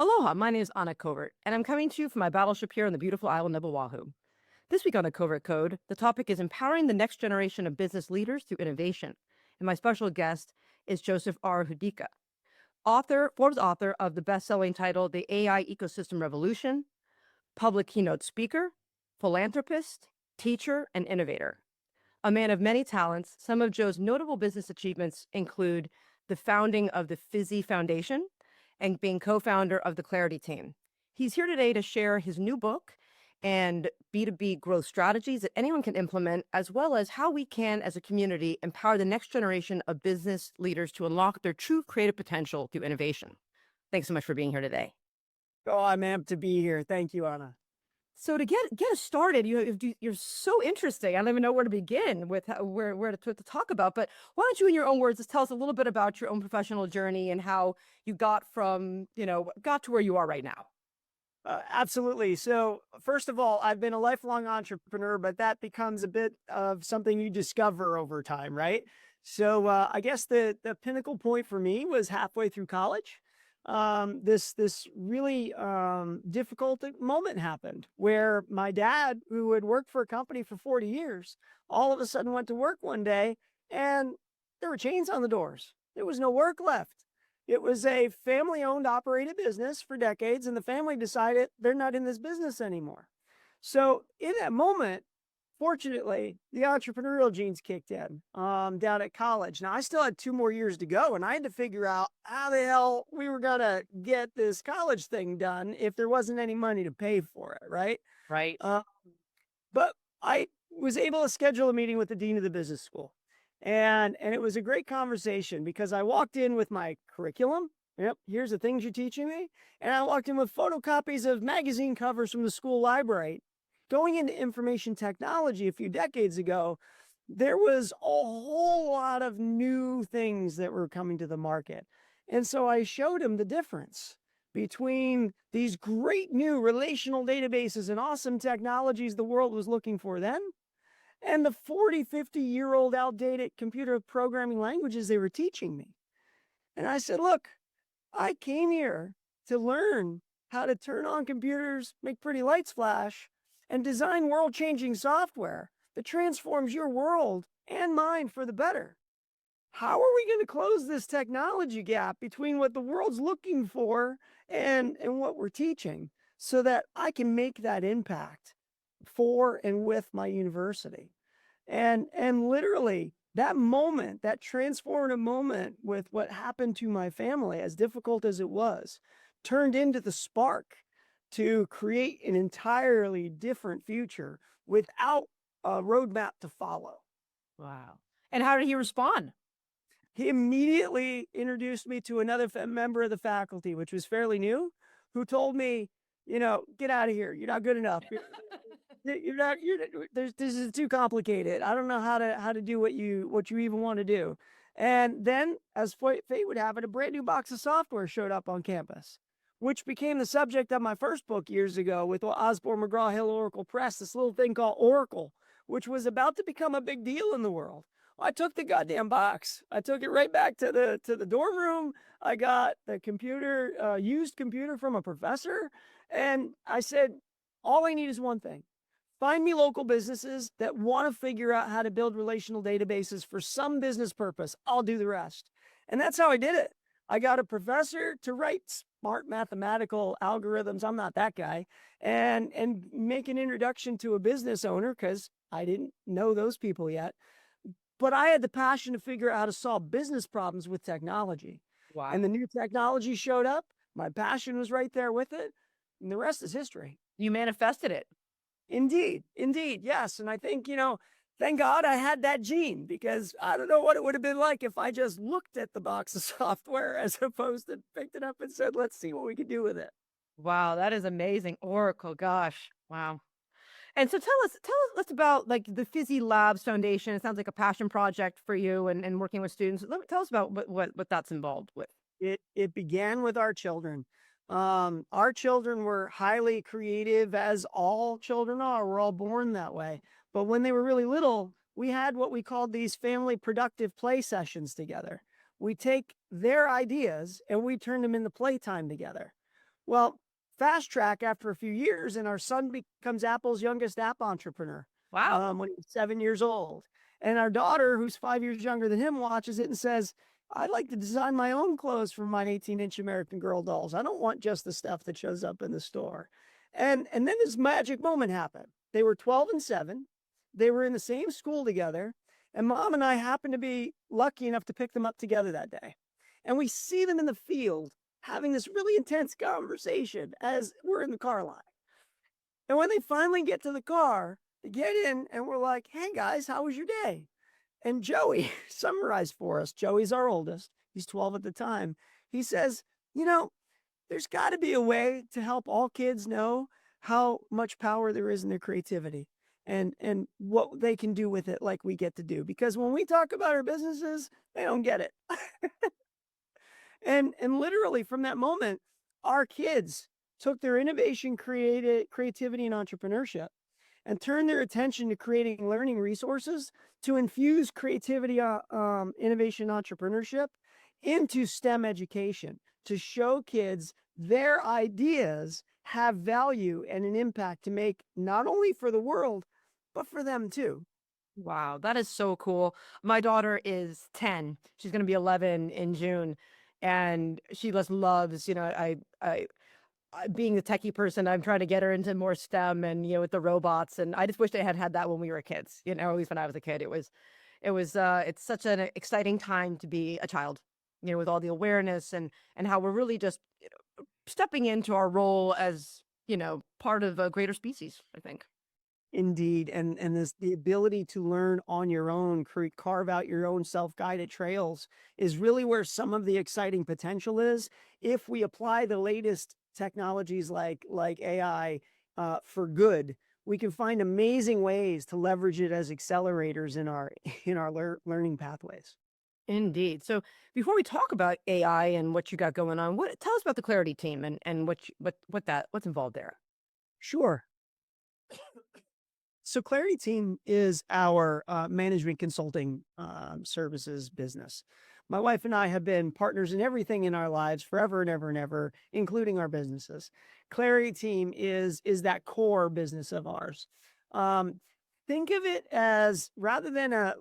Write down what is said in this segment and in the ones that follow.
Aloha, my name is Anna Covert, and I'm coming to you from my battleship here on the beautiful island of Oahu. This week on the Covert Code, the topic is empowering the next generation of business leaders through innovation. And my special guest is Joseph R. Hudicka, Forbes author of the best-selling title, The AI Ecosystem Revolution, public keynote speaker, philanthropist, teacher, and innovator. A man of many talents, some of Joe's notable business achievements include the founding of the Fizzee Foundation and being co-founder of the Clarity team. He's here today to share his new book and B2B growth strategies that anyone can implement, as well as how we can, as a community, empower the next generation of business leaders to unlock their true creative potential through innovation. Thanks so much for being here today. Oh, I'm amped to be here. Thank you, Anna. So to get us started, you're so interesting. I don't even know where to begin with where to talk about. But why don't you, in your own words, just tell us a little bit about your own professional journey and how you got got to where you are right now. Absolutely. So, first of all, I've been a lifelong entrepreneur, but that becomes a bit of something you discover over time, right? So, I guess the pinnacle point for me was halfway through college. This really difficult moment happened where my dad, who had worked for a company for 40 years, all of a sudden went to work one day and there were chains on the doors. There was no work left. It was a family-owned, operated business for decades, and the family decided they're not in this business anymore. So in that moment, fortunately, the entrepreneurial genes kicked in down at college. Now, I still had 2 more years to go, and I had to figure out how the hell we were going to get this college thing done if there wasn't any money to pay for it, right? Right. Uh, but I was able to schedule a meeting with the dean of the business school. And it was a great conversation because I walked in with my curriculum. Yep, here's the things you're teaching me. And I walked in with photocopies of magazine covers from the school library. Going into information technology a few decades ago, there was a whole lot of new things that were coming to the market. And so I showed him the difference between these great new relational databases and awesome technologies the world was looking for then and the 40, 50-year-old outdated computer programming languages they were teaching me. And I said, look, I came here to learn how to turn on computers, make pretty lights flash, and design world-changing software that transforms your world and mine for the better. How are we going to close this technology gap between what the world's looking for and what we're teaching so that I can make that impact for and with my university? And literally that moment, that transformative moment with what happened to my family, as difficult as it was, turned into the spark to create an entirely different future without a roadmap to follow. Wow. And how did he respond? He immediately introduced me to another member of the faculty, which was fairly new, who told me, get out of here. You're not good enough. This is too complicated. I don't know how to do what you even want to do. And then, as fate would have it, a brand new box of software showed up on campus, which became the subject of my first book years ago with Osborne McGraw-Hill Oracle Press, this little thing called Oracle, which was about to become a big deal in the world. I took the goddamn box. I took it right back to the dorm room. I got the computer, used computer from a professor. And I said, all I need is one thing. Find me local businesses that want to figure out how to build relational databases for some business purpose. I'll do the rest. And that's how I did it. I got a professor to write smart mathematical algorithms. I'm not that guy. And make an introduction to a business owner because I didn't know those people yet. But I had the passion to figure out how to solve business problems with technology. Wow. And the new technology showed up. My passion was right there with it. And the rest is history. You manifested it. Indeed. Yes. And I think, thank God I had that gene because I don't know what it would have been like if I just looked at the box of software as opposed to picked it up and said, let's see what we can do with it. Wow, that is amazing. Oracle, gosh. Wow. And so tell us about like the Fizzee Labs Foundation. It sounds like a passion project for you and working with students. Tell us about what that's involved with. It began with our children. Our children were highly creative, as all children are. We're all born that way. But when they were really little, we had what we called these family productive play sessions together. We take their ideas and we turn them into playtime together. Well, fast track after a few years, and our son becomes Apple's youngest app entrepreneur Wow. when he's 7 years old. And our daughter, who's 5 years younger than him, watches it and says, I'd like to design my own clothes for my 18-inch American Girl dolls. I don't want just the stuff that shows up in the store. And then this magic moment happened. They were 12 and 7. They were in the same school together. And mom and I happened to be lucky enough to pick them up together that day. And we see them in the field having this really intense conversation as we're in the car line. And when they finally get to the car, they get in and we're like, hey guys, how was your day? And Joey summarized for us. Joey's our oldest. He's 12 at the time. He says, you know, there's got to be a way to help all kids know how much power there is in their creativity and what they can do with it like we get to do. Because when we talk about our businesses, they don't get it. And literally from that moment, our kids took their innovation, creativity, and entrepreneurship and turned their attention to creating learning resources to infuse creativity, innovation, entrepreneurship into STEM education to show kids their ideas have value and an impact to make not only for the world, but for them too. Wow, that is so cool. My daughter is 10. She's going to be 11 in June. And she just loves, being the techie person. I'm trying to get her into more STEM and, with the robots. And I just wish they had had that when we were kids, at least when I was a kid. It's such an exciting time to be a child, with all the awareness and how we're really just stepping into our role as, part of a greater species, I think. Indeed, and this the ability to learn on your own, carve out your own self-guided trails is really where some of the exciting potential is. If we apply the latest technologies like AI for good, we can find amazing ways to leverage it as accelerators in our in our learning pathways. Indeed. So before we talk about AI and what you got going on, tell us about the Clarity team and what's involved there. Sure. So Clarity Team is our management consulting services business. My wife and I have been partners in everything in our lives forever and ever and ever, including our businesses. Clarity Team is that core business of ours. Um, think of it as rather than a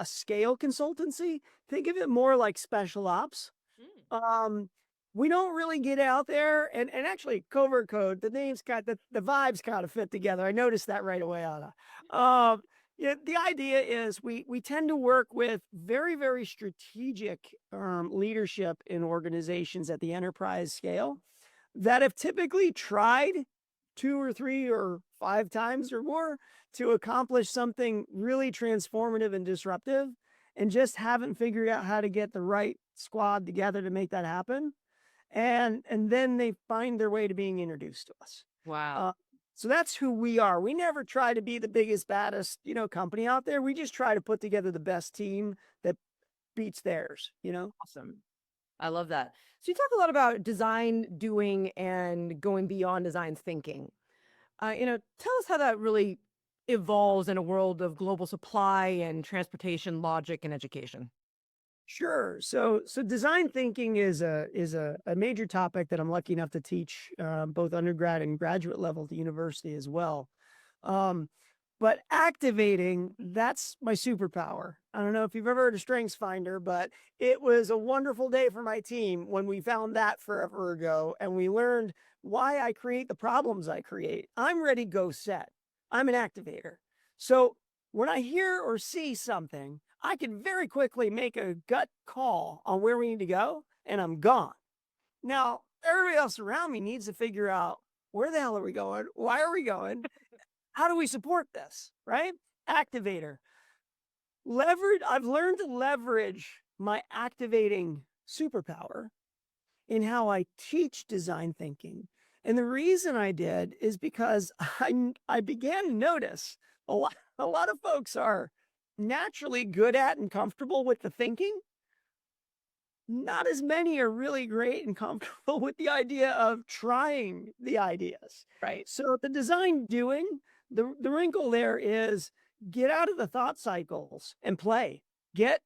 scale consultancy. Think of it more like special ops. Mm. um, we don't really get out there and actually Covert Code, the name's got the vibes kind of fit together. I noticed that right away, Anna. Yeah, the idea is we tend to work with very, very strategic leadership in organizations at the enterprise scale that have typically tried 2 or 3 or 5 times or more to accomplish something really transformative and disruptive and just haven't figured out how to get the right squad together to make that happen. And then they find their way to being introduced to us. Wow. Uh, so that's who we are. We never try to be the biggest, baddest, company out there. We just try to put together the best team that beats theirs. Awesome. I love that. So you talk a lot about design doing and going beyond design thinking. Tell us how that really evolves in a world of global supply and transportation logic and education. Sure. So design thinking is a major topic that I'm lucky enough to teach both undergrad and graduate level at the university as well. Um, but activating, that's my superpower. I don't know if you've ever heard of Strengths Finder, but it was a wonderful day for my team when we found that forever ago and we learned why I create the problems I create. I'm ready, go, set. I'm an activator. So when I hear or see something, I can very quickly make a gut call on where we need to go, and I'm gone. Now, everybody else around me needs to figure out where the hell are we going? Why are we going? How do we support this? Right? Activator. I've learned to leverage my activating superpower in how I teach design thinking. And the reason I did is because I began to notice a lot of folks are naturally good at and comfortable with the thinking. Not as many are really great and comfortable with the idea of trying the ideas. Right. So the design doing, the wrinkle there is get out of the thought cycles and play. Get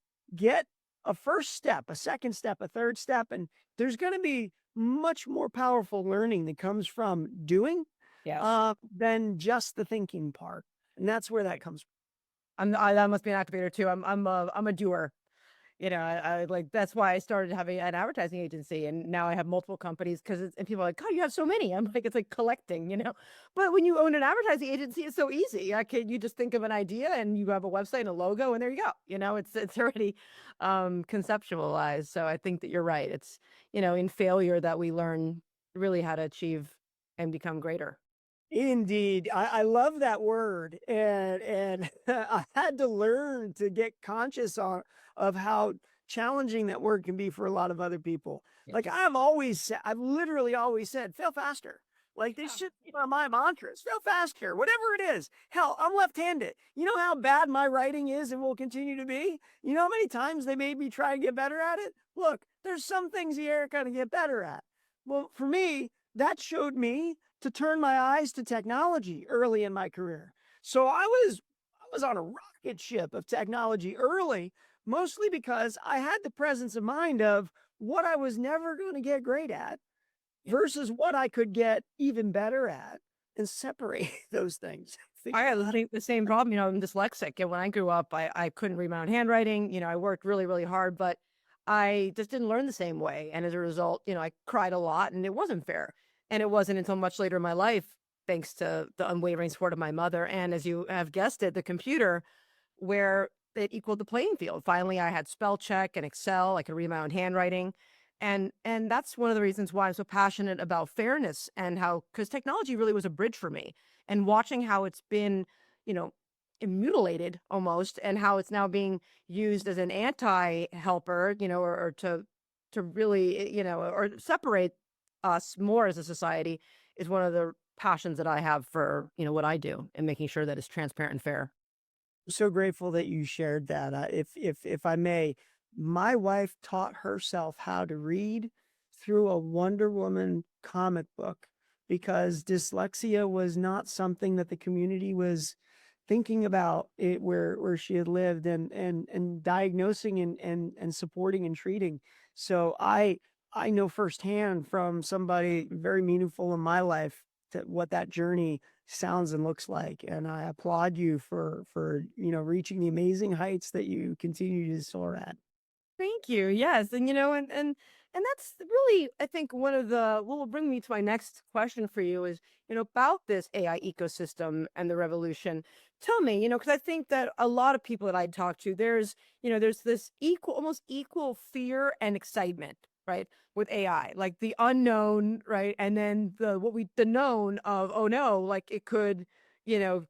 a first step, a second step, a third step, and there's going to be much more powerful learning that comes from doing Yes. than just the thinking part. And that's where that comes That must be an activator too. I'm a doer. I like that's why I started having an advertising agency, and now I have multiple companies because and people are like, "God, you have so many." I'm like, it's like collecting. But when you own an advertising agency, it's so easy. You just think of an idea and you have a website and a logo, and there you go. It's already conceptualized. So I think that you're right. It's in failure that we learn really how to achieve and become greater. Indeed. I love that word. And I had to learn to get conscious of how challenging that word can be for a lot of other people. Like Yes. I've literally always said, fail faster. Like this Yeah. should be one of my mantras. Fail faster, whatever it is. Hell, I'm left-handed. You know how bad my writing is and will continue to be? You know how many times they made me try and get better at it? Look, there's some things the air kind of get better at. Well, for me, that showed me to turn my eyes to technology early in my career. So I was on a rocket ship of technology early, mostly because I had the presence of mind of what I was never going to get great at versus what I could get even better at and separate those things. I Figure had out the same problem. I'm dyslexic. And when I grew up, I couldn't read my own handwriting. I worked really, really hard, but I just didn't learn the same way. And as a result, I cried a lot and it wasn't fair. And it wasn't until much later in my life, thanks to the unwavering support of my mother. And as you have guessed it, the computer, where it equaled the playing field. Finally, I had spell check and Excel. I could read my own handwriting. And that's one of the reasons why I'm so passionate about fairness and how because technology really was a bridge for me and watching how it's been, you know, mutilated almost and how it's now being used as an anti-helper, or to really, or separate us more as a society is one of the passions that I have for, what I do and making sure that it's transparent and fair. so grateful that you shared that. If I may, my wife taught herself how to read through a Wonder Woman comic book because dyslexia was not something that the community was thinking about it where she had lived and diagnosing and supporting and treating. So I know firsthand from somebody very meaningful in my life that what that journey sounds and looks like. And I applaud you for reaching the amazing heights that you continue to soar at. Thank you. Yes, and and that's really, I think, one of the what will bring me to my next question for you is, about this AI ecosystem and the revolution. Tell me, because I think that a lot of people that I talk to, there's this almost equal fear and excitement, right, with AI, like the unknown, right, and then the known of, oh no, like you know,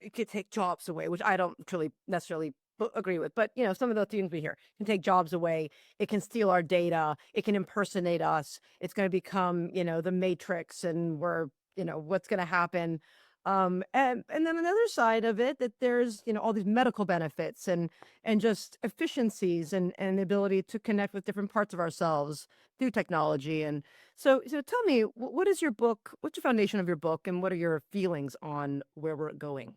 it could take jobs away, which I don't really necessarily agree with. But some of the things we hear can take jobs away. It can steal our data. It can impersonate us. It's going to become, the Matrix, and we're, what's going to happen. And then another side of it that there's all these medical benefits and just efficiencies and the ability to connect with different parts of ourselves through technology. And so tell me, what is your book? What's your foundation of your book, and what are your feelings on where we're going?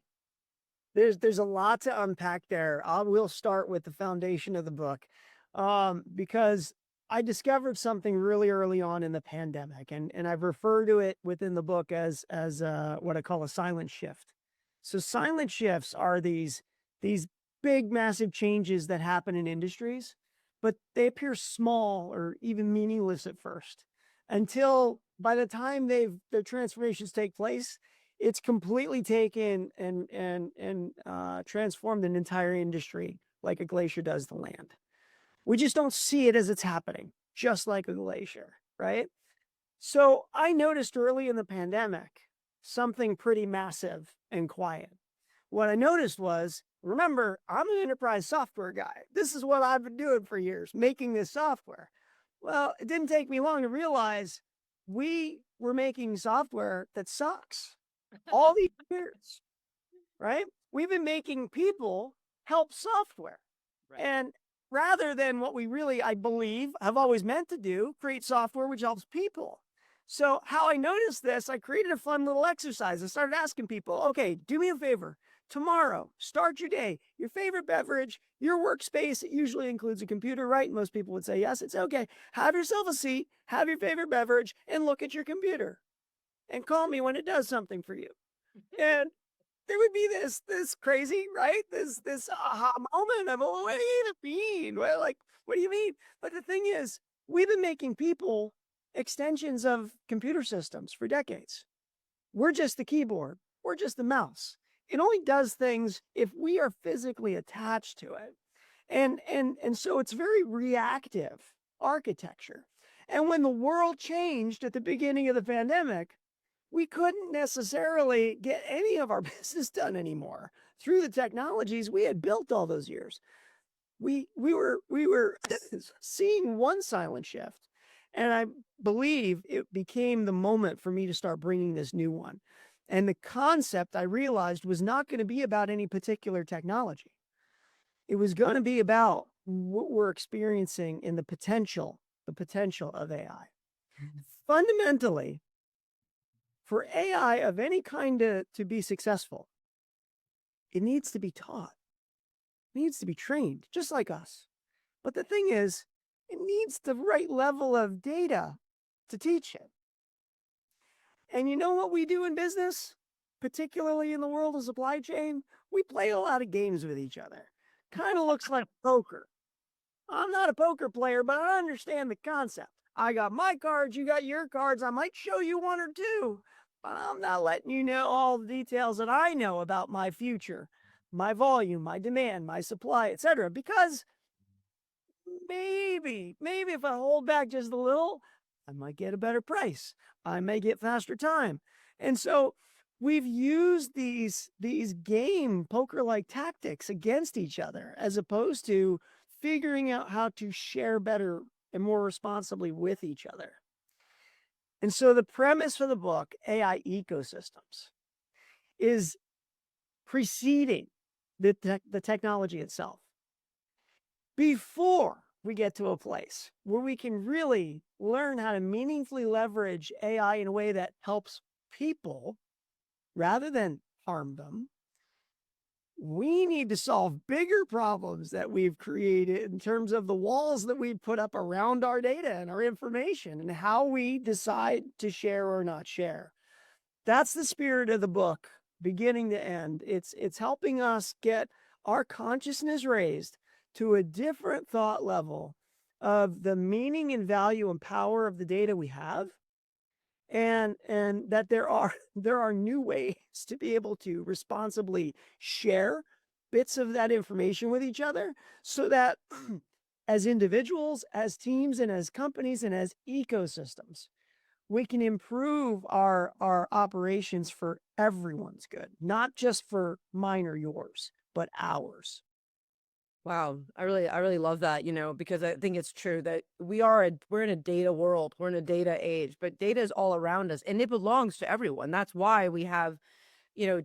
There's a lot to unpack there. We'll start with the foundation of the book, because I discovered something really early on in the pandemic, and I've referred to it within the book as what I call a silent shift. So silent shifts are these big, massive changes that happen in industries, but they appear small or even meaningless at first, until by the time their transformations take place, it's completely taken and transformed an entire industry like a glacier does the land. We just don't see it as it's happening, just like a glacier, right? So I noticed early in the pandemic something pretty massive and quiet. What I noticed was, remember, I'm an enterprise software guy. This is what I've been doing for years, making this software. Well, it didn't take me long to realize we were making software that sucks all these years, right? We've been making people help software. Right. And rather than what we really, I believe, have always meant to do, create software which helps people. So, how I noticed this, I created a fun little exercise. I started asking people, okay, do me a favor. tomorrow, start your day, your favorite beverage, your workspace. It usually includes a computer, right? Most people would say yes, it's okay. Have yourself a seat, have your favorite beverage, and look at your computer and call me when it does something for you. And there would be this crazy, right? This aha moment of, oh, what do you mean? Well, like, what do you mean? But the thing is, we've been making people extensions of computer systems for decades. We're just the keyboard. We're just the mouse. It only does things if we are physically attached to it. And so it's very reactive architecture. And when the world changed at the beginning of the pandemic, we couldn't necessarily get any of our business done anymore through the technologies we had built all those years. We were seeing one silent shift, and I believe it became the moment for me to start bringing this new one. And the concept I realized was not going to be about any particular technology. It was going to be about what we're experiencing in the potential of AI. Fundamentally, for AI of any kind to be successful, it needs to be taught. It needs to be trained, just like us. But the thing is, it needs the right level of data to teach it. And you know what we do in business, particularly in the world of supply chain? We play a lot of games with each other. Kind of looks like poker. I'm not a poker player, but I understand the concept. I got my cards, you got your cards. I might show you one or two, but I'm not letting you know all the details that I know about my future, my volume, my demand, my supply, etc. Because maybe if I hold back just a little, I might get a better price. I may get faster time. And so we've used these game poker-like tactics against each other as opposed to figuring out how to share better and more responsibly with each other. And so the premise for the book, AI Ecosystems, is preceding the technology itself. Before we get to a place where we can really learn how to meaningfully leverage AI in a way that helps people rather than harm them, we need to solve bigger problems that we've created in terms of the walls that we put up around our data and our information and how we decide to share or not share. That's the spirit of the book, beginning to end. It's helping us get our consciousness raised to a different thought level of the meaning and value and power of the data we have, and that there are new ways to be able to responsibly share bits of that information with each other so that as individuals, as teams, and as companies, and as ecosystems, we can improve our operations for everyone's good, not just for mine or yours, but ours. Wow, I really love that, because I think it's true that we're in a data world, we're in a data age, but data is all around us and it belongs to everyone. That's why we have,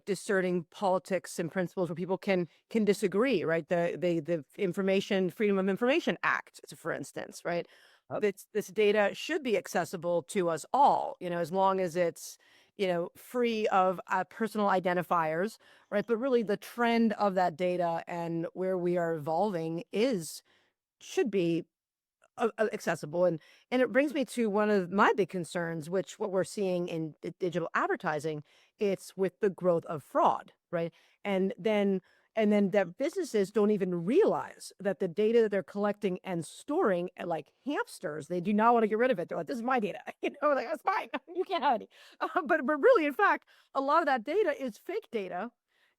discerning politics and principles where people can disagree, right? The Information Freedom of Information Act, for instance, right? This data should be accessible to us all, as long as it's free of personal identifiers, right? But really, the trend of that data and where we are evolving should be accessible. And it brings me to one of my big concerns, which what we're seeing in digital advertising, it's with the growth of fraud, right? And then that businesses don't even realize that the data that they're collecting and storing, like hamsters, they do not want to get rid of it. They're like, this is my data. Like, that's mine. You can't have any. But really, in fact, a lot of that data is fake data.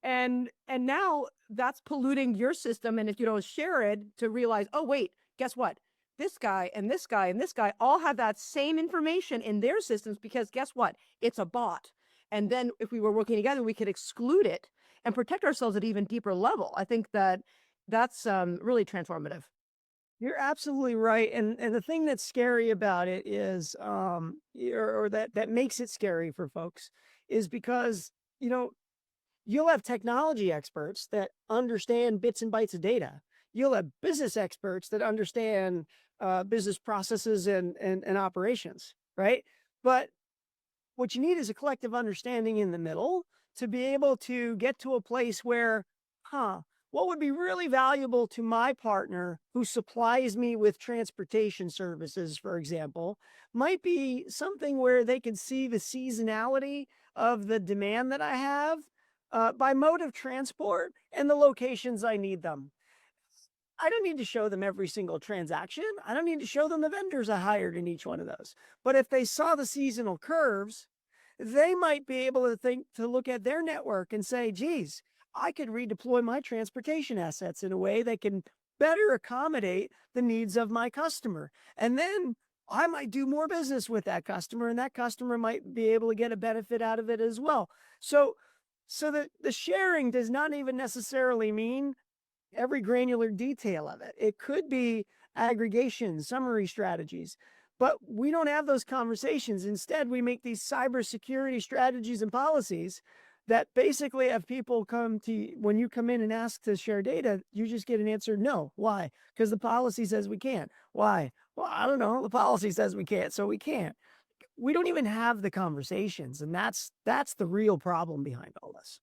And now that's polluting your system. And if you don't share it to realize, oh, wait, guess what? This guy and this guy and this guy all have that same information in their systems because guess what? It's a bot. And then if we were working together, we could exclude it and protect ourselves at even deeper level. I think that's really transformative. You're absolutely right. And the thing that's scary about it is, or that makes it scary for folks is because, you'll have technology experts that understand bits and bytes of data. You'll have business experts that understand business processes and operations, right? But what you need is a collective understanding in the middle to be able to get to a place where, huh, what would be really valuable to my partner who supplies me with transportation services, for example, might be something where they can see the seasonality of the demand that I have by mode of transport and the locations I need them. I don't need to show them every single transaction. I don't need to show them the vendors I hired in each one of those. But if they saw the seasonal curves, they might be able to think to look at their network and say, geez, I could redeploy my transportation assets in a way that can better accommodate the needs of my customer. And then I might do more business with that customer, and that customer might be able to get a benefit out of it as well. So the sharing does not even necessarily mean every granular detail of it. It could be aggregation, summary strategies, but we don't have those conversations. Instead, we make these cybersecurity strategies and policies that basically have people come to when you come in and ask to share data, you just get an answer no. Why? Because the policy says we can't. Why? Well, I don't know. The policy says we can't, so we can't. We don't even have the conversations, and that's the real problem behind all this.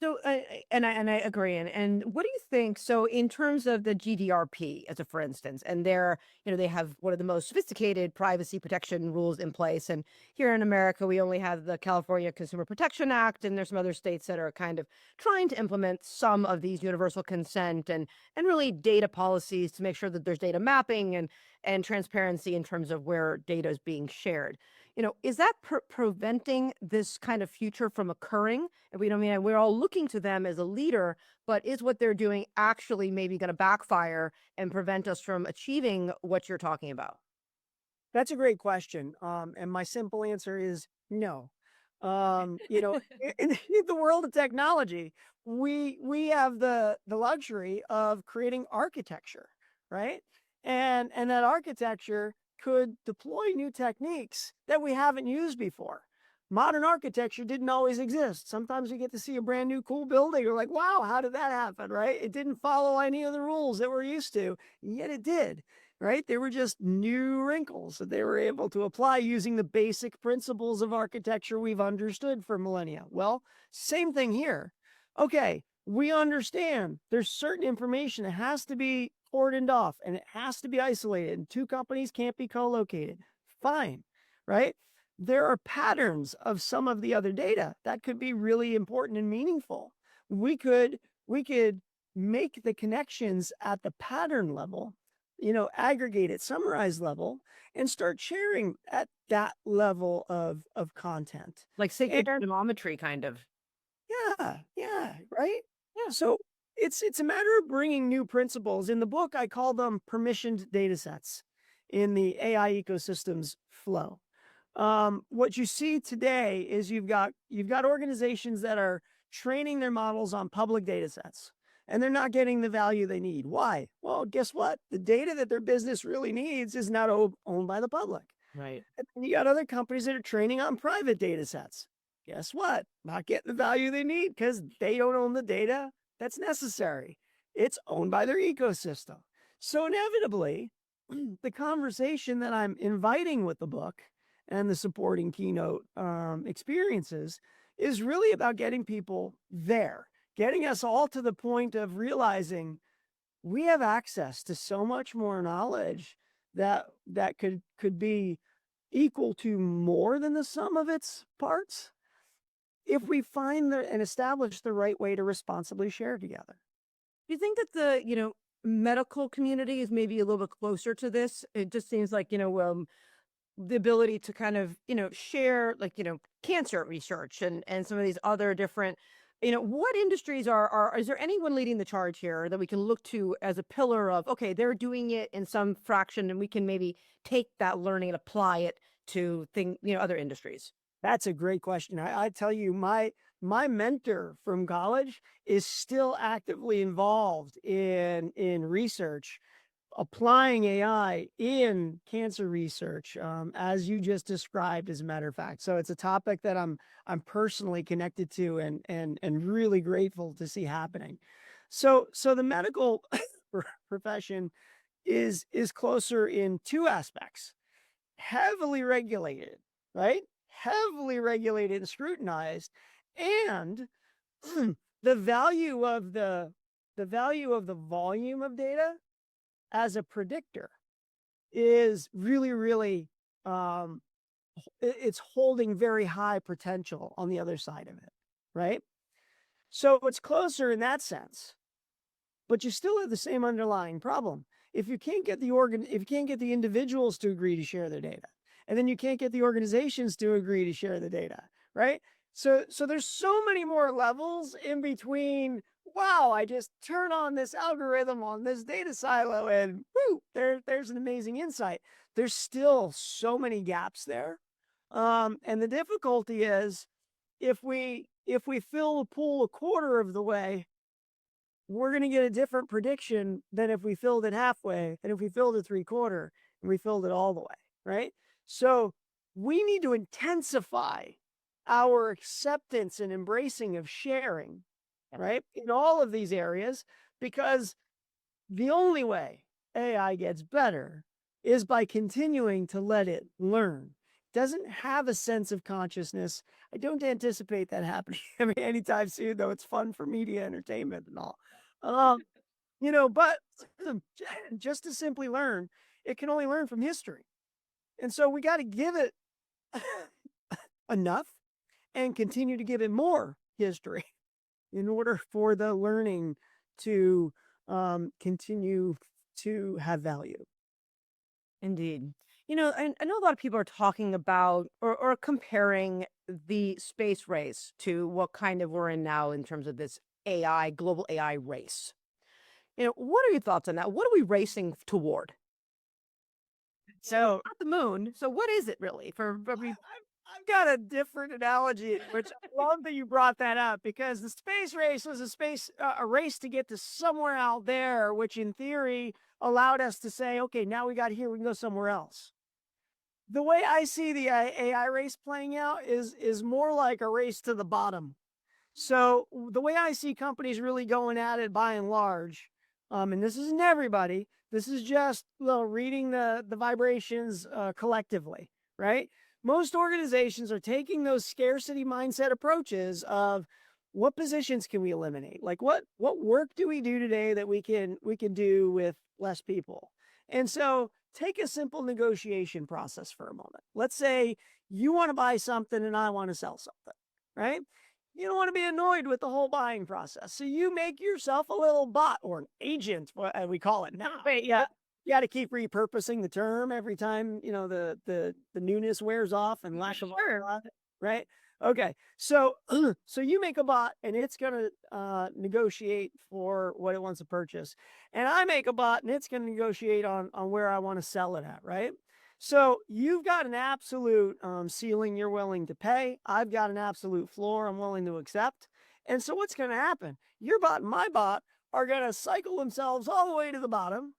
So, and I agree. And what do you think? So, in terms of the GDRP, as a for instance, and they have one of the most sophisticated privacy protection rules in place. And here in America, we only have the California Consumer Protection Act, and there's some other states that are kind of trying to implement some of these universal consent and really data policies to make sure that there's data mapping and transparency in terms of where data is being shared. Is that preventing this kind of future from occurring? And we don't mean we're all looking to them as a leader, but is what they're doing actually maybe going to backfire and prevent us from achieving what you're talking about? That's a great question. And my simple answer is no. In the world of technology, we have the luxury of creating architecture, right? And that architecture could deploy new techniques that we haven't used before. Modern architecture didn't always exist. Sometimes we get to see a brand new cool building. You're like, wow, how did that happen? Right? It didn't follow any of the rules that we're used to, yet it did. Right? They were just new wrinkles that they were able to apply using the basic principles of architecture we've understood for millennia. Well, same thing here. Okay, we understand there's certain information that has to be cordoned off and it has to be isolated, and two companies can't be co-located. Fine, right? There are patterns of some of the other data that could be really important and meaningful. We could make the connections at the pattern level, aggregate at summarize level, and start sharing at that level of content. Like sacred And geometry, kind of. yeah, yeah, right? Yeah. So it's a matter of bringing new principles. In the book, I call them permissioned data sets in the AI ecosystem's flow. What you see today is you've got organizations that are training their models on public data sets, and they're not getting the value they need. Why? Well, guess what? The data that their business really needs is not owned by the public. Right. And then you got other companies that are training on private data sets. Guess what? Not getting the value they need because they don't own the data that's necessary. It's owned by their ecosystem. So inevitably, the conversation that I'm inviting with the book and the supporting keynote experiences is really about getting people there, getting us all to the point of realizing we have access to so much more knowledge that could be equal to more than the sum of its parts if we find and establish the right way to responsibly share together. Do you think that the medical community is maybe a little bit closer to this? It just seems like, the ability to kind of, share like, cancer research and some of these other different, what industries is there anyone leading the charge here that we can look to as a pillar of, okay, they're doing it in some fraction and we can maybe take that learning and apply it to other industries? That's a great question. I tell you, my mentor from college is still actively involved in research, applying AI in cancer research, as you just described, as a matter of fact. So it's a topic that I'm personally connected to and really grateful to see happening. So the medical profession is closer in two aspects: heavily regulated, right? Heavily regulated and scrutinized, And the value of the volume of data as a predictor is really, really um, it's holding very high potential on the other side of it, right? So it's closer in that sense, but you still have the same underlying problem. If you can't get if you can't get the individuals to agree to share their data, and then you can't get the organizations to agree to share the data, right? So there's so many more levels in between. Wow, I just turn on this algorithm on this data silo and whoo, there's an amazing insight. There's still so many gaps there. And the difficulty is if we fill the pool a quarter of the way, we're going to get a different prediction than if we filled it halfway, and if we filled it three-quarter and we filled it all the way, right? So we need to intensify our acceptance and embracing of sharing, right, in all of these areas, because the only way AI gets better is by continuing to let it learn. It doesn't have a sense of consciousness. I don't anticipate that happening anytime soon, though it's fun for media entertainment and all. Um, but just to simply learn, it can only learn from history. And so we got to give it enough and continue to give it more history in order for the learning to continue to have value. Indeed. I know a lot of people are talking about or comparing the space race to what kind of we're in now in terms of this global AI race. What are your thoughts on that? What are we racing toward? So Not the moon. So what is it really I've got a different analogy, which I love that you brought that up, because the space race was a race to get to somewhere out there, which in theory allowed us to say, okay, now we got here, we can go somewhere else. The way I see the AI race playing out is more like a race to the bottom. So the way I see companies really going at it by and large, and this isn't everybody, this is just reading the vibrations collectively, right? Most organizations are taking those scarcity mindset approaches of what positions can we eliminate? Like what work do we do today that we can do with less people? And so take a simple negotiation process for a moment. Let's say you want to buy something and I want to sell something, right? You don't want to be annoyed with the whole buying process. So you make yourself a little bot or an agent, what we call it now. Wait, yeah. You got to keep repurposing the term every time, the newness wears off and lack of Sure. right? Okay. So so you make a bot and it's going to negotiate for what it wants to purchase. And I make a bot and it's going to negotiate on where I want to sell it at, right? So you've got an absolute ceiling you're willing to pay. I've got an absolute floor I'm willing to accept. And so what's going to happen? Your bot and my bot are going to cycle themselves all the way to the bottom.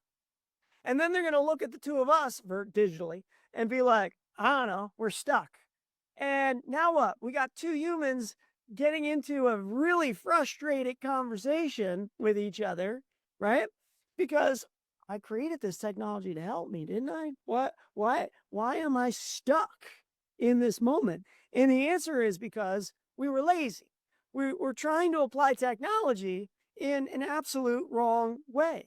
And then they're going to look at the two of us digitally and be like, I don't know, we're stuck. And now what? We got two humans getting into a really frustrated conversation with each other, right? Because I created this technology to help me, didn't I? Why am I stuck in this moment? And the answer is because we were lazy. We're trying to apply technology in an absolute wrong way.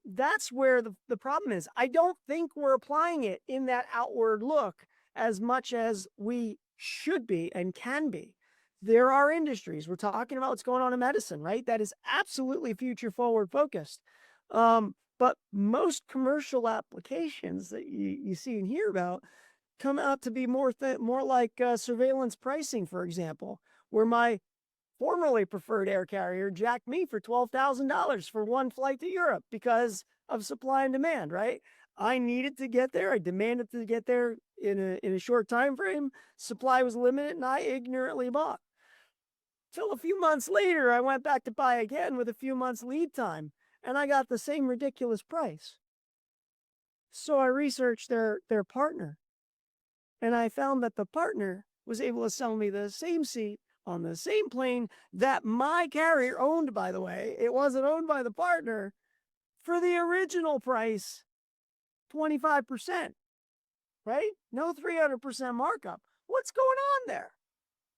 That's where the problem is. I don't think we're applying it in that outward look as much as we should be and can be. There are industries, we're talking about what's going on in medicine, right? That is absolutely future forward focused. But most commercial applications that you see and hear about come out to be more like surveillance pricing, for example, where my formerly preferred air carrier jacked me for $12,000 for one flight to Europe because of supply and demand, right? I needed to get there. I demanded to get there in a short time frame. Supply was limited and I ignorantly bought. Till a few months later, I went back to buy again with a few months lead time and I got the same ridiculous price. So I researched their partner and I found that the partner was able to sell me the same seat on the same plane that my carrier owned, by the way. It wasn't owned by the partner, for the original price, 25%, right? No 300% markup. What's going on there?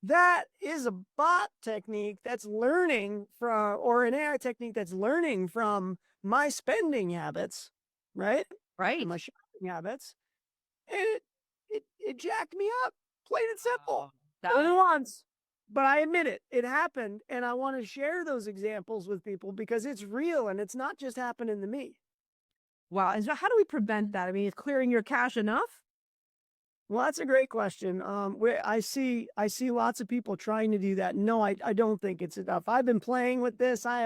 that is a bot technique that's learning from, or an AI technique that's learning from my spending habits, right? And Right. my shopping habits. And it jacked me up, plain and simple. Wow. That Only once. But I admit it, it happened. And I want to share those examples with people because it's real and it's not just happening to me. wow. And so how do we prevent that? I mean, is clearing your cache enough? Well, that's a great question. I see lots of people trying to do that. No, I don't think it's enough. I've been playing with this. I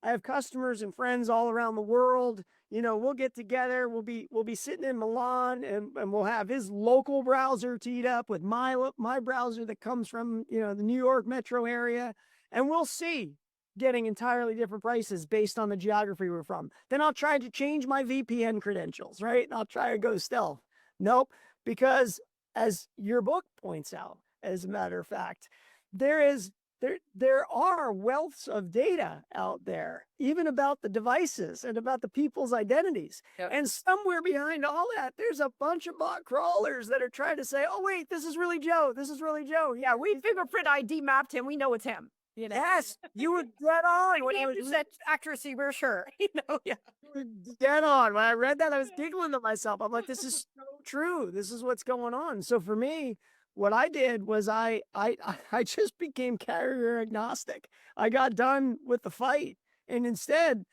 have customers and friends all around the world. We'll get together. We'll be sitting in Milan, and we'll have his local browser teed up with my browser that comes from the New York metro area, and we'll see getting entirely different prices based on the geography we're from. Then I'll try to change my VPN credentials, right? And I'll try to go stealth. Nope, because as your book points out, as a matter of fact, there are wealths of data out there, even about the devices and about the people's identities. Yep. And somewhere behind all that, there's a bunch of bot crawlers that are trying to say, "Oh wait, this is really Joe. This is really Joe." Yeah, we fingerprint ID mapped him. We know it's him. Yes, you were dead on when I was That accuracy, we're sure. Yeah. dead on. When I read that, I was giggling to myself. I'm like, this is so true. This is what's going on. So for me, what I did was I just became carrier agnostic. I got done with the fight, and instead,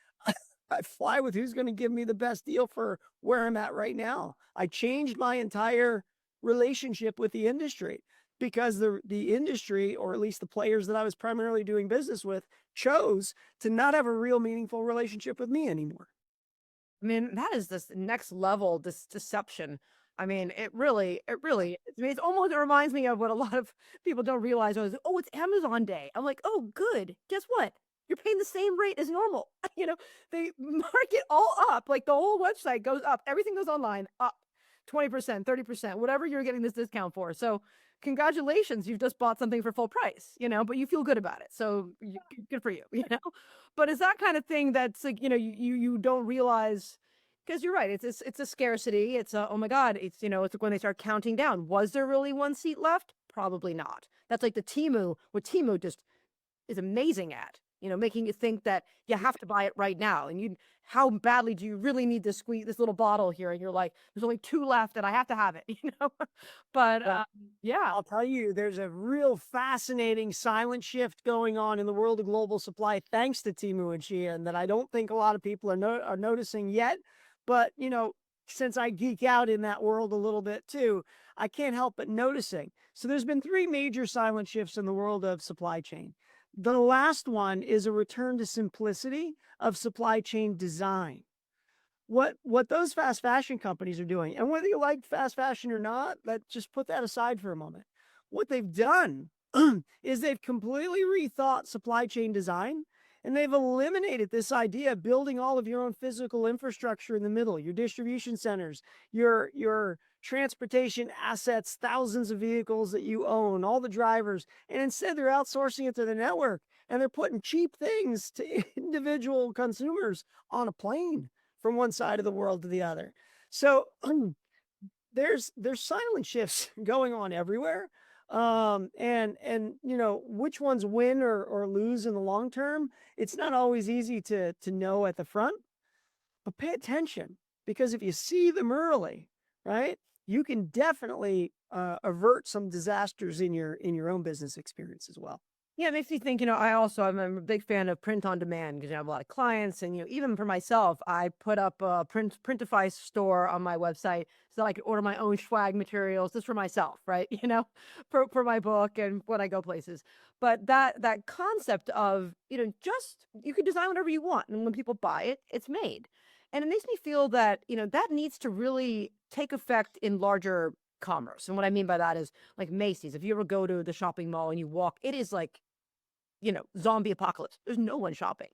I fly with who's going to give me the best deal for where I'm at right now. I changed my entire relationship with the industry because the industry, or at least the players that I was primarily doing business with, chose to not have a real meaningful relationship with me anymore. I mean, that is this next level, this deception. I mean, I mean, it reminds me of what a lot of people don't realize. Oh, it's Amazon Day. I'm like, oh, good. Guess what? You're paying the same rate as normal. They mark it all up. Like the whole website goes up. Everything goes online up 20%, 30%, whatever you're getting this discount for. So congratulations, you've just bought something for full price, but you feel good about it. So good for you, But it's that kind of thing that's like, you don't realize because you're right. It's a scarcity. It's a, oh my God. It's like when they start counting down. Was there really one seat left? Probably not. That's like what Timu just is amazing at, making you think that you have to buy it right now. And how badly do you really need to squeeze this little bottle here? And you're like, there's only two left and I have to have it, But Well, yeah. I'll tell you, there's a real fascinating silent shift going on in the world of global supply, thanks to Timu and Shein, that I don't think a lot of people are noticing yet. But since I geek out in that world a little bit too, I can't help but noticing. So there's been three major silent shifts in the world of supply chain. The last one is a return to simplicity of supply chain design. What those fast fashion companies are doing, and whether you like fast fashion or not, just put that aside for a moment. What they've done is they've completely rethought supply chain design, and they've eliminated this idea of building all of your own physical infrastructure in the middle, your distribution centers, your transportation assets, thousands of vehicles that you own, all the drivers, and instead they're outsourcing it to the network, and they're putting cheap things to individual consumers on a plane from one side of the world to the other. So there's silent shifts going on everywhere. And which ones win or lose in the long term, it's not always easy to know at the front, but pay attention because if you see them early, right, you can definitely avert some disasters in your own business experience as well. Yeah, it makes me think, I'm a big fan of print on demand because I have a lot of clients. And, even for myself, I put up a Printify store on my website so that I could order my own swag materials just for myself, right? For my book and when I go places. But that concept of, just you can design whatever you want. And when people buy it, it's made. And it makes me feel that, that needs to really take effect in larger commerce. And what I mean by that is like Macy's. If you ever go to the shopping mall and you walk, it is like, zombie apocalypse. There's no one shopping.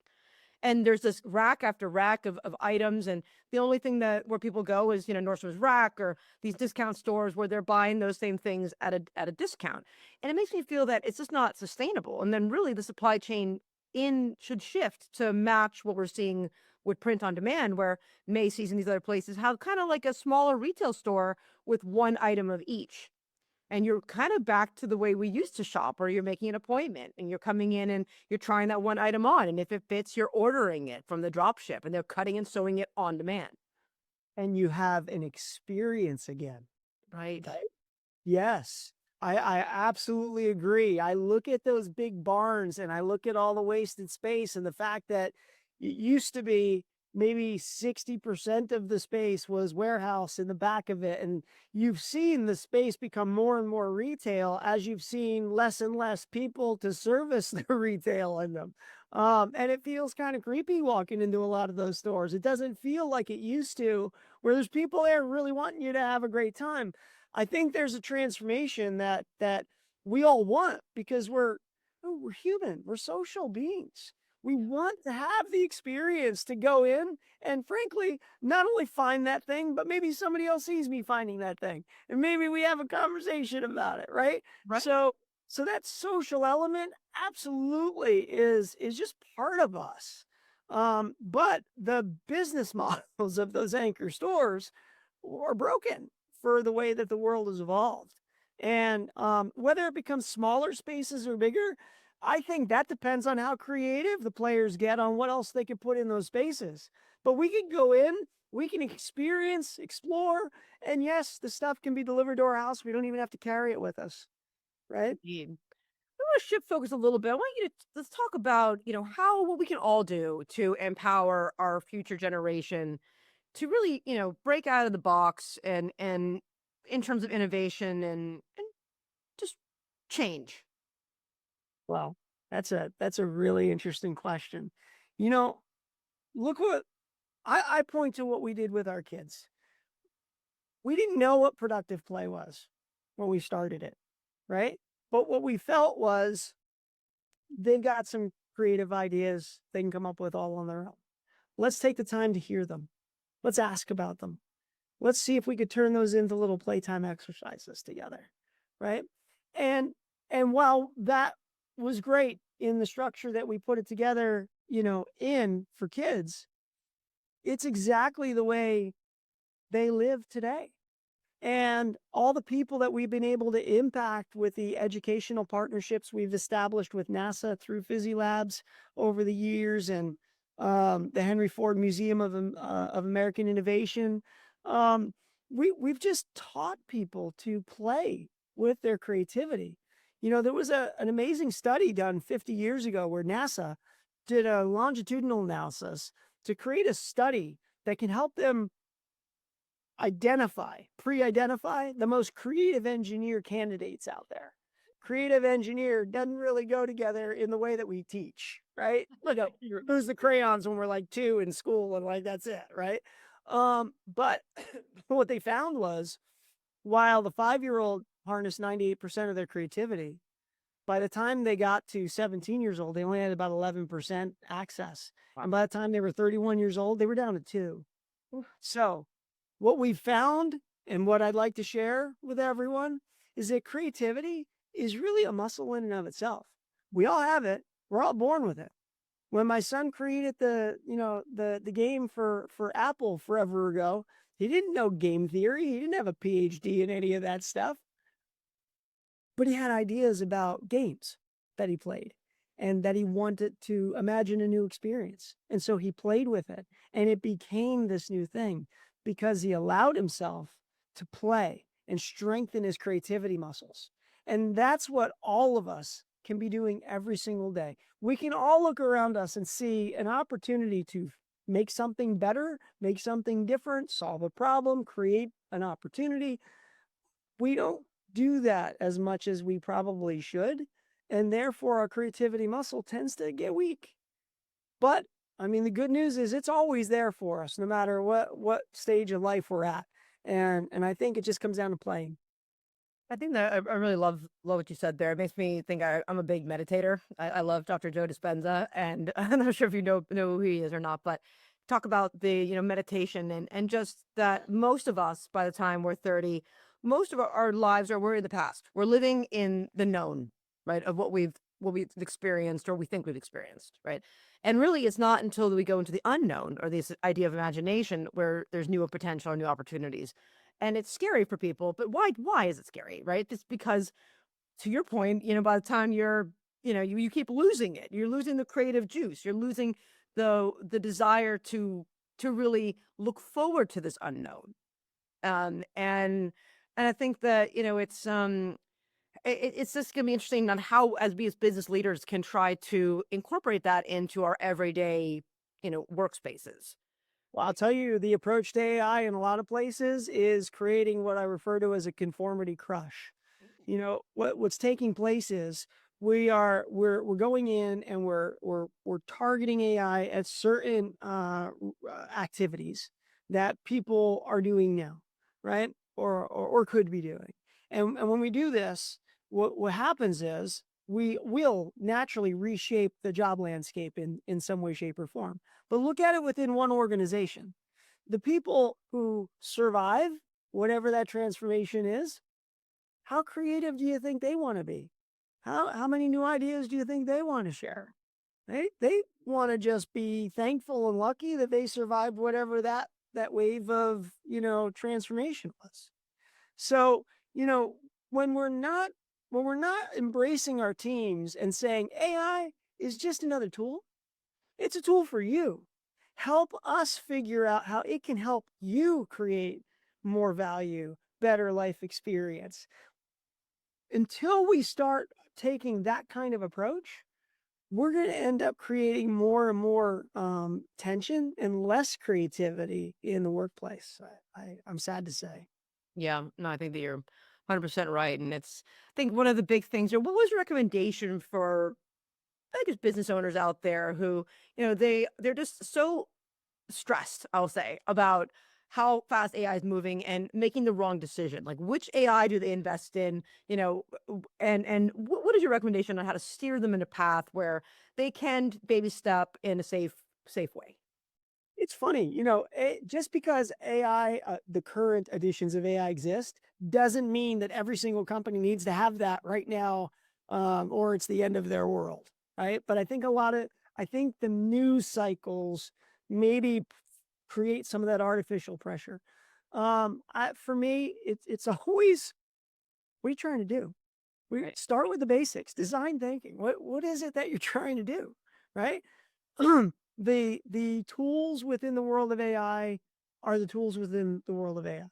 And there's this rack after rack of items. And the only thing where people go is, Nordstrom's rack or these discount stores where they're buying those same things at a discount. And it makes me feel that it's just not sustainable. And then really the supply chain should shift to match what we're seeing with print on demand, where Macy's and these other places have kind of like a smaller retail store with one item of each. and you're kind of back to the way we used to shop, or you're making an appointment and you're coming in and you're trying that one item on. And if it fits, you're ordering it from the drop ship and they're cutting and sewing it on demand. And you have an experience again. Right. Right. Yes. I absolutely agree. I look at those big barns and I look at all the wasted space and the fact that it used to be maybe 60% of the space was warehouse in the back of it. And you've seen the space become more and more retail as you've seen less and less people to service the retail in them. And it feels kind of creepy walking into a lot of those stores. It doesn't feel like it used to, where there's people there really wanting you to have a great time. I think there's a transformation that we all want because we're human. We're social beings. We want to have the experience to go in and frankly, not only find that thing, but maybe somebody else sees me finding that thing. And maybe we have a conversation about it, right? Right. So that social element absolutely is just part of us. But the business models of those anchor stores are broken for the way that the world has evolved. And whether it becomes smaller spaces or bigger, I think that depends on how creative the players get on what else they can put in those spaces. But we can go in, we can experience, explore, and yes, the stuff can be delivered to our house. We don't even have to carry it with us, right? Indeed. I want to shift focus a little bit. I want you to let's talk about, how what we can all do to empower our future generation to really, break out of the box and in terms of innovation and just change. Well, that's a really interesting question. You know, look what I point to what we did with our kids. We didn't know what productive play was when we started it, right? But what we felt was they've got some creative ideas they can come up with all on their own. Let's take the time to hear them. Let's ask about them. Let's see if we could turn those into little playtime exercises together, right? And and while that was great in the structure that we put it together, in for kids, it's exactly the way they live today. And all the people that we've been able to impact with the educational partnerships we've established with NASA through Fizzee Labs over the years, and the Henry Ford Museum of American Innovation, um, we've just taught people to play with their creativity. There was an amazing study done 50 years ago where NASA did a longitudinal analysis to create a study that can help them pre-identify the most creative engineer candidates out there. Creative engineer doesn't really go together in the way that we teach, right? Lose the crayons when we're like 2 in school and like that's it, right? But what they found was while the 5-year-old harnessed 98% of their creativity, by the time they got to 17 years old, they only had about 11% access. And by the time they were 31 years old, they were down to 2. So what we found and what I'd like to share with everyone is that creativity is really a muscle in and of itself. We all have it. We're all born with it. When my son created the game for Apple forever ago, he didn't know game theory. He didn't have a PhD in any of that stuff, but he had ideas about games that he played and that he wanted to imagine a new experience. And so he played with it and it became this new thing because he allowed himself to play and strengthen his creativity muscles. And that's what all of us can be doing every single day. We can all look around us and see an opportunity to make something better, make something different, solve a problem, create an opportunity. We don't do that as much as we probably should. And therefore, our creativity muscle tends to get weak. But I mean, the good news is it's always there for us, no matter what stage of life we're at. And I think it just comes down to playing. I think that I really love what you said there. It makes me think I'm a big meditator. I love Dr. Joe Dispenza, and I'm not sure if you know who he is or not, but talk about the meditation and just that most of us by the time we're 30, most of our lives we're in the past. We're living in the known, right, of what we've experienced or we think we've experienced, right? And really, it's not until we go into the unknown or this idea of imagination where there's new potential or new opportunities. and it's scary for people. But why is it scary, right? It's because, to your point, by the time you're, you keep losing it. You're losing the creative juice. You're losing the desire to really look forward to this unknown. And I think that, it's just gonna be interesting on how, as we as business leaders, can try to incorporate that into our everyday, workspaces. Well, I'll tell you, the approach to AI in a lot of places is creating what I refer to as a conformity crush. What's taking place is we're going in and we're targeting AI at certain activities that people are doing now, right? Or could be doing. And when we do this, what happens is we will naturally reshape the job landscape in some way, shape, or form. But look at it within one organization. The people who survive whatever that transformation is, how creative do you think they want to be? How many new ideas do you think they want to share? They want to just be thankful and lucky that they survived whatever that wave of, transformation was. So, when we're not embracing our teams and saying AI is just another tool, it's a tool for you. Help us figure out how it can help you create more value, better life experience. Until we start taking that kind of approach, we're going to end up creating more and more tension and less creativity in the workplace. I'm sad to say. Yeah, no, I think that you're 100% right. And I think one of the big things, or what was your recommendation for, I guess, business owners out there who, they're just so stressed, I'll say, about how fast AI is moving and making the wrong decision. Like, which AI do they invest in? And what is your recommendation on how to steer them in a path where they can baby step in a safe way? It's funny, just because AI, the current editions of AI exist, doesn't mean that every single company needs to have that right now, or it's the end of their world, right? But I think the news cycles maybe create some of that artificial pressure. For me, it's always, what are you trying to do? We Right. start with the basics, design thinking. What is it that you're trying to do, right? The tools within the world of AI are the tools within the world of AI.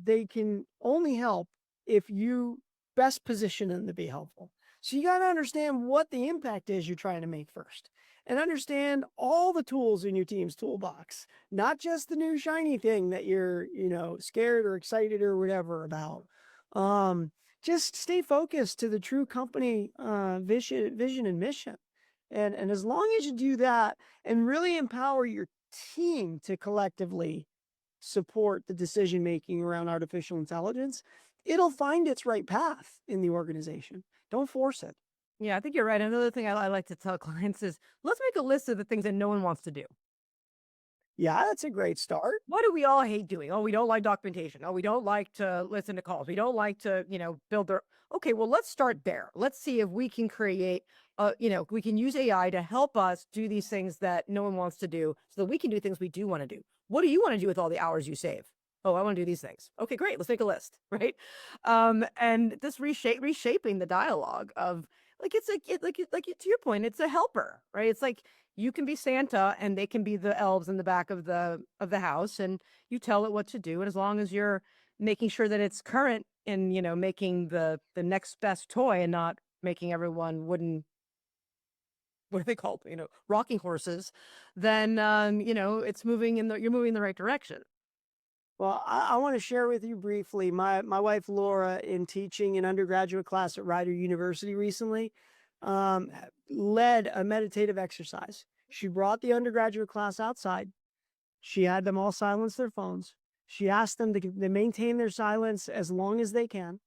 They can only help if you best position them to be helpful. So you got to understand what the impact is you're trying to make first, and understand all the tools in your team's toolbox, not just the new shiny thing that you're, scared or excited or whatever about. Um, just stay focused to the true company vision and mission. And as long as you do that and really empower your team to collectively support the decision making around artificial intelligence, it'll find its right path in the organization. Don't force it. Yeah, I think you're right. Another thing I like to tell clients is, let's make a list of the things that no one wants to do. Yeah, that's a great start. What do we all hate doing? Oh, we don't like documentation. Oh, we don't like to listen to calls. We don't like to, build their. Okay, well, let's start there. Let's see if we can create, we can use AI to help us do these things that no one wants to do so that we can do things we do want to do. What do you want to do with all the hours you save? Oh, I want to do these things. Okay, great. Let's make a list, right? And this reshaping the dialogue of, like, it's like, to your point, it's a helper, right? It's like, you can be Santa and they can be the elves in the back of the house, and you tell it what to do. And as long as you're making sure that it's current in, making the next best toy and not making everyone wooden, what are they called? Rocking horses, then it's moving you're moving in the right direction. Well, I want to share with you briefly my wife Laura, in teaching an undergraduate class at Rider University recently, um, led a meditative exercise. She brought the undergraduate class outside. She had them all silence their phones. She asked them to maintain their silence as long as they can.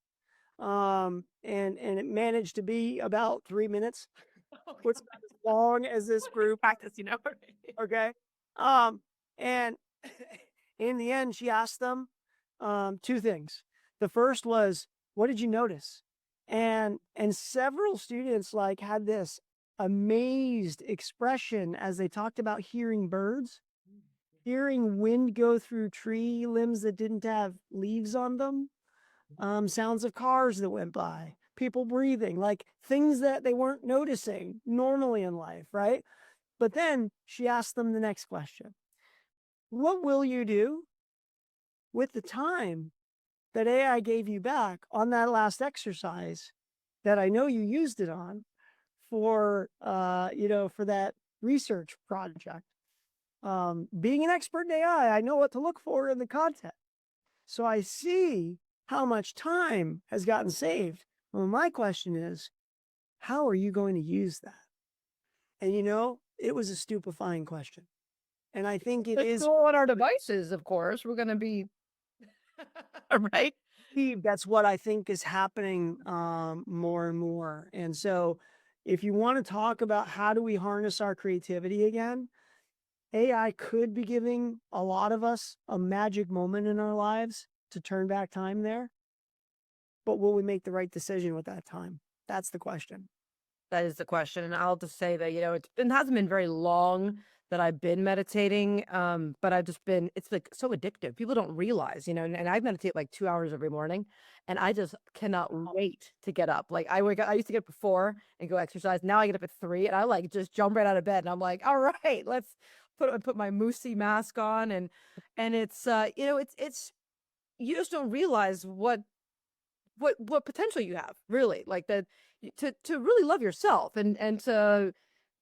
And it managed to be about 3 minutes, which is as long as this group. Practice, Okay. Um, and in the end, she asked them two things. The first was, "What did you notice?" And several students like had this amazed expression as they talked about hearing birds. hearing wind go through tree limbs that didn't have leaves on them, sounds of cars that went by, people breathing, like things that they weren't noticing normally in life, right? But then she asked them the next question: what will you do with the time that AI gave you back on that last exercise that I know you used it on for, for that research project? Being an expert in AI, I know what to look for in the content. So I see how much time has gotten saved. Well, my question is, how are you going to use that? And it was a stupefying question. And I think it It's is still on our devices, of course. We're going to be right. that's what I think is happening more and more. And so if you want to talk about how do we harness our creativity again, AI could be giving a lot of us a magic moment in our lives to turn back time there. But will we make the right decision with that time? That's the question. That is the question. And I'll just say that, it hasn't been very long that I've been meditating. But I've just been, it's like so addictive. People don't realize, and I meditate like 2 hours every morning and I just cannot wait to get up. Like I used to get up before and go exercise. Now I get up at 3 and I like just jump right out of bed and I'm like, all right, let's put my moosey mask on. And it's, it's, you just don't realize what potential you have, really, like that, to really love yourself and to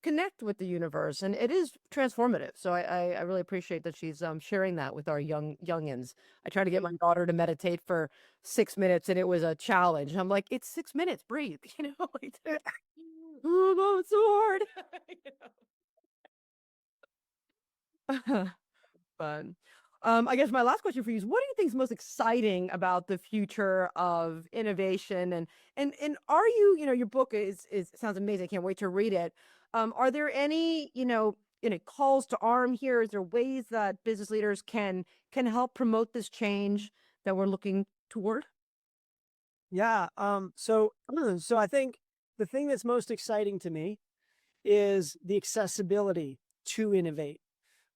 connect with the universe, and it is transformative. So I really appreciate that she's sharing that with our youngins. I tried to get my daughter to meditate for 6 minutes and it was a challenge. I'm like, it's 6 minutes, breathe. Like, oh no, it's so hard. Fun. I guess my last question for you is, what do you think is most exciting about the future of innovation? And are you, your book is sounds amazing. I can't wait to read it. Are there any, calls to arm here? Is there ways that business leaders can help promote this change that we're looking toward? Yeah. So I think the thing that's most exciting to me is the accessibility to innovate.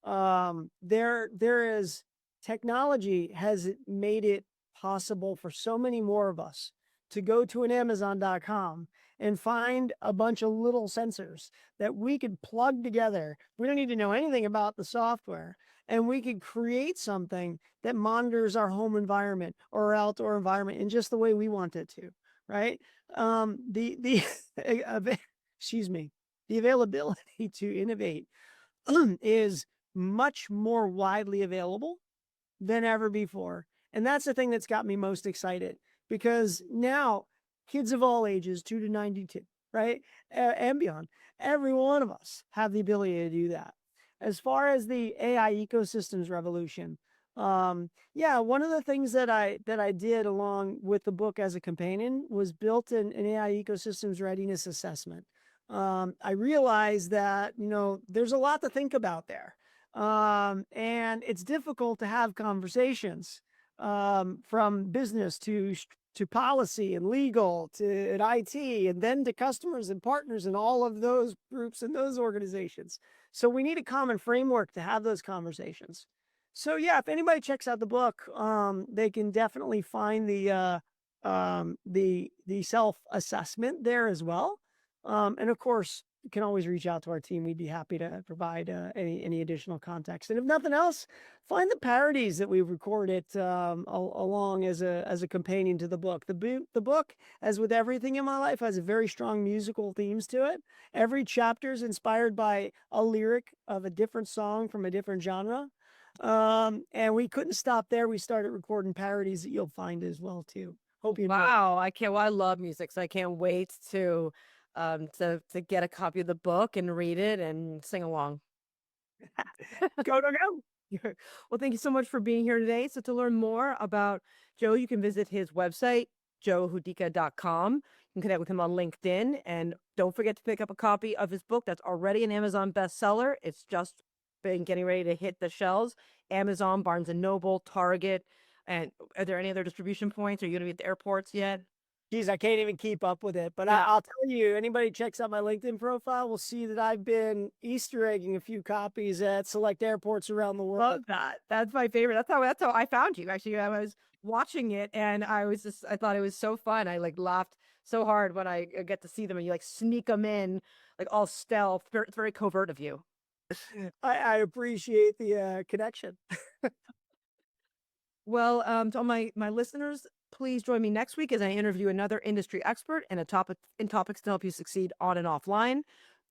There is technology has made it possible for so many more of us to go to an Amazon.com and find a bunch of little sensors that we could plug together. We don't need to know anything about the software, and we could create something that monitors our home environment or our outdoor environment in just the way we want it to, right? The excuse me, the availability to innovate is much more widely available than ever before. And that's the thing that's got me most excited, because now kids of all ages, 2 to 92, right? And beyond, every one of us have the ability to do that. As far as the AI ecosystems revolution, yeah, one of the things that I did along with the book as a companion was built an AI ecosystems readiness assessment. I realized that, there's a lot to think about there. And it's difficult to have conversations from business to policy and legal to and IT, and then to customers and partners and all of those groups and those organizations. So we need a common framework to have those conversations. So yeah, if anybody checks out the book, they can definitely find the self assessment there as well. And of course, you can always reach out to our team. We'd be happy to provide any additional context. And if nothing else, find the parodies that we've recorded along as a companion to the book. The book, as with everything in my life, has a very strong musical themes to it. Every chapter is inspired by a lyric of a different song from a different genre. And we couldn't stop there. We started recording parodies that you'll find as well too. Hope you enjoy. Wow, I can't. Well, I love music, so I can't wait to get a copy of the book and read it and sing along. Go, go, go. Well, thank you so much for being here today. So to learn more about Joe, you can visit his website, joehudicka.com. You can connect with him on LinkedIn. And don't forget to pick up a copy of his book that's already an Amazon bestseller. It's just been getting ready to hit the shelves. Amazon, Barnes& and Noble, Target. And are there any other distribution points? Are you going to be at the airports yet? Geez, I can't even keep up with it. But Yeah. I'll tell you, anybody checks out my LinkedIn profile will see that I've been Easter egging a few copies at select airports around the world. Love that. That's my favorite. That's how I found you. Actually, I was watching it and I thought it was so fun. I like laughed so hard when I get to see them and you like sneak them in like all stealth. It's very covert of you. I appreciate the connection. Well, to all my listeners, please join me next week as I interview another industry expert and a topic in topics to help you succeed on and offline.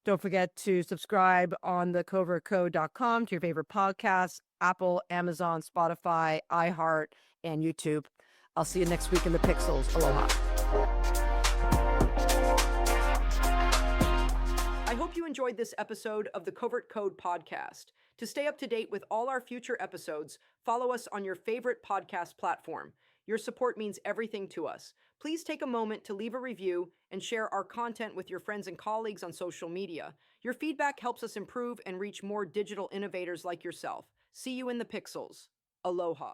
Don't forget to subscribe on the covertcode.com to your favorite podcasts, Apple, Amazon, Spotify, iHeart, and YouTube. I'll see you next week in the Pixels. Aloha. I hope you enjoyed this episode of the Covert Code podcast. To stay up to date with all our future episodes, follow us on your favorite podcast platform. Your support means everything to us. Please take a moment to leave a review and share our content with your friends and colleagues on social media. Your feedback helps us improve and reach more digital innovators like yourself. See you in the pixels. Aloha.